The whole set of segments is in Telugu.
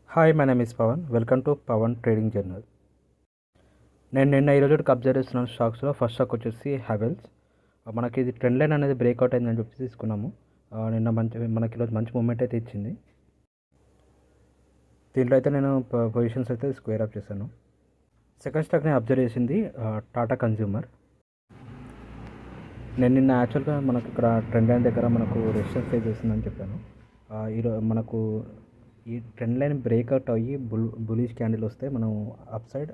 Hi, my name is Pavan. Welcome to Pavan trading journal. నేను ఈరోజు అబ్జర్వ్ చేస్తున్నాను స్టాక్స్లో. ఫస్ట్ స్టాక్ వచ్చేసి హ్యావెల్స్. మనకి ఇది ట్రెండ్ లైన్ అనేది బ్రేక్అవుట్ అయిందని చెప్పి తీసుకున్నాము. నిన్న మనకి ఈరోజు మంచి మూమెంట్ అయితే ఇచ్చింది. దీంట్లో అయితే నేను పొజిషన్స్ అయితే స్క్వేర్ అప్ చేశాను. సెకండ్ స్టాక్ నేను అబ్జర్వ్ చేసింది టాటా కన్జ్యూమర్. నేను నిన్న యాక్చువల్గా మనకు ఇక్కడ ట్రెండ్ లైన్ దగ్గర మనకు రెసిస్టెన్స్ ఫేస్ చేస్తుందని చెప్పాను. ఈరోజు మనకు ఈ ట్రెండ్ లైన్ బ్రేక్అవుట్ అయ్యి బులిష్ క్యాండిల్ వస్తే మనం అప్ సైడ్,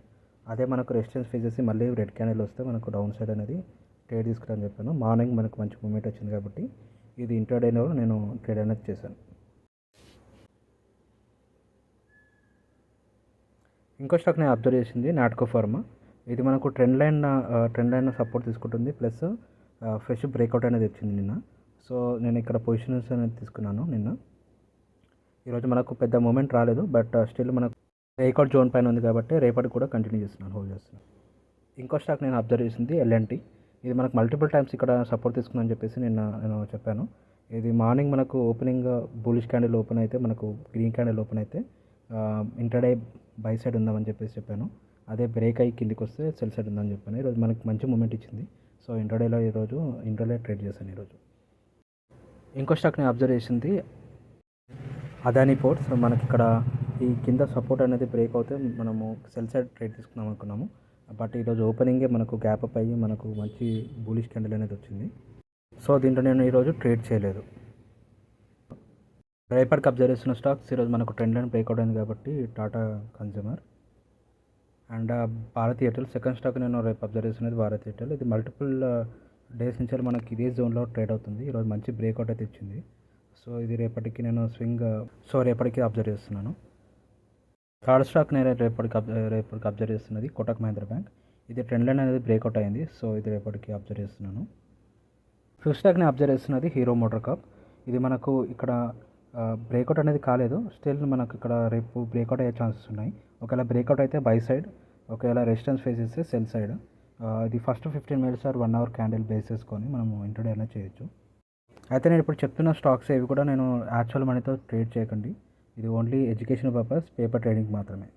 అదే మనకు రెసిస్టెన్స్ ఫేస్ చేసి మళ్ళీ రెడ్ క్యాండిల్ వస్తే మనకు డౌన్ సైడ్ అనేది ట్రేడ్ తీసుకురాని చెప్పాను. మార్నింగ్ మనకు మంచి మూమెంట్ వచ్చింది కాబట్టి ఇది ఇంట్రాడేలో నేను ట్రేడ్ అనేది చేశాను. ఇంకో స్టాక్ నేను అబ్జర్వ్ చేసింది నాట్కో ఫార్మా. ఇది మనకు ట్రెండ్ లైన్ సపోర్ట్ తీసుకుంటుంది, ప్లస్ ఫ్రెష్ బ్రేక్అవుట్ అనేది వచ్చింది నిన్న. సో నేను ఇక్కడ పొజిషన్స్ అనేది తీసుకున్నాను నిన్న. ఈరోజు మనకు పెద్ద మూమెంట్ రాలేదు, బట్ స్టిల్ మనకు బ్రేక్అవుట్ జోన్ పైన ఉంది కాబట్టి రేపటికి కూడా కంటిన్యూ చేస్తున్నాను, హోల్డ్ చేస్తున్నాను. ఇంకో స్టాక్ నేను అబ్జర్వ్ చేసింది ఎల్ఎన్టీ. ఇది మనకు మల్టిపుల్ టైమ్స్ ఇక్కడ సపోర్ట్ తీసుకుందని చెప్పేసి నేను చెప్పాను. ఇది మార్నింగ్ మనకు ఓపెనింగ్ బులిష్ క్యాండిల్ ఓపెన్ అయితే, మనకు గ్రీన్ క్యాండిల్ ఓపెన్ అయితే ఇంటర్డే బై సైడ్ ఉందామని చెప్పేసి చెప్పాను. అదే బ్రేక్ అయ్యి కిందికి వస్తే సెల్ సైడ్ ఉందని చెప్పాను. ఈరోజు మనకు మంచి మూమెంట్ ఇచ్చింది. సో ఇంటర్డే ట్రేడ్ చేశాను ఈరోజు. ఇంకో స్టాక్ నేను అబ్జర్వ్ చేసింది అదానీ పోర్ట్స్. మనకి ఇక్కడ ఈ కింద సపోర్ట్ అనేది బ్రేక్ అవుతే మనము సెల్ సైడ్ ట్రేడ్ తీసుకుందాం అనుకున్నాము, బట్ ఈరోజు ఓపెనింగే మనకు గ్యాప్ అప్ అయ్యి మనకు మంచి బులిష్ క్యాండిల్ అనేది వచ్చింది. సో దీంట్లో నేను ఈరోజు ట్రేడ్ చేయలేదు. రేపటికి అబ్జర్వ్ చేస్తున్న స్టాక్స్ ఈరోజు మనకు ట్రెండ్ లైన్ బ్రేక్అవుట్ అయింది కాబట్టి Tata consumer and Bharti Airtel. Second stock నేను రేపు అబ్జర్వ్ చేస్తున్నది భారతీ ఎయిర్టెల్. ఇది మల్టిపుల్ డేస్ నుంచి మనకి ఇదే జోన్లో ట్రేడ్ అవుతుంది. ఈరోజు మంచి బ్రేక్అవుట్ అయితే ఇచ్చింది. సో ఇది రేపటికి నేను రేపటికి అబ్జర్వ్ చేస్తున్నాను. థర్డ్ స్టాక్ నేను రేపటికి అబ్జర్వ్ చేస్తున్నది కోటక్ మహీంద్రా బ్యాంక్. ఇది ట్రెండ్ లైన్ అనేది బ్రేక్అవుట్ అయింది. సో ఇది రేపటికి అబ్జర్వ్ చేస్తున్నాను. ఫిఫ్త్ స్టాక్ నేను అబ్జర్వ్ చేస్తున్నది హీరో మోటార్ కార్ప్. ఇది మనకు ఇక్కడ బ్రేక్అవుట్ అనేది కాలేదు, స్టిల్ మనకు ఇక్కడ రేపు బ్రేక్అవుట్ అయ్యే ఛాన్సెస్ ఉన్నాయి. ఒకవేళ బ్రేక్అవుట్ అయితే బై సైడ్, ఒకవేళ రెసిస్టెన్స్ ఫేస్ చేస్తే సెల్ సైడ్. ఇది first 15 minutes or 1 hour candle base చేసుకొని మనము ఇంటర్డే అనేది చేయొచ్చు. అయితే నేను ఇప్పుడు చెప్తున్న స్టాక్స్ ఏవి కూడా నేను యాక్చువల్ మనీతో ట్రేడ్ చేయకండి. ఇది only education purpose, paper trading మాత్రమే.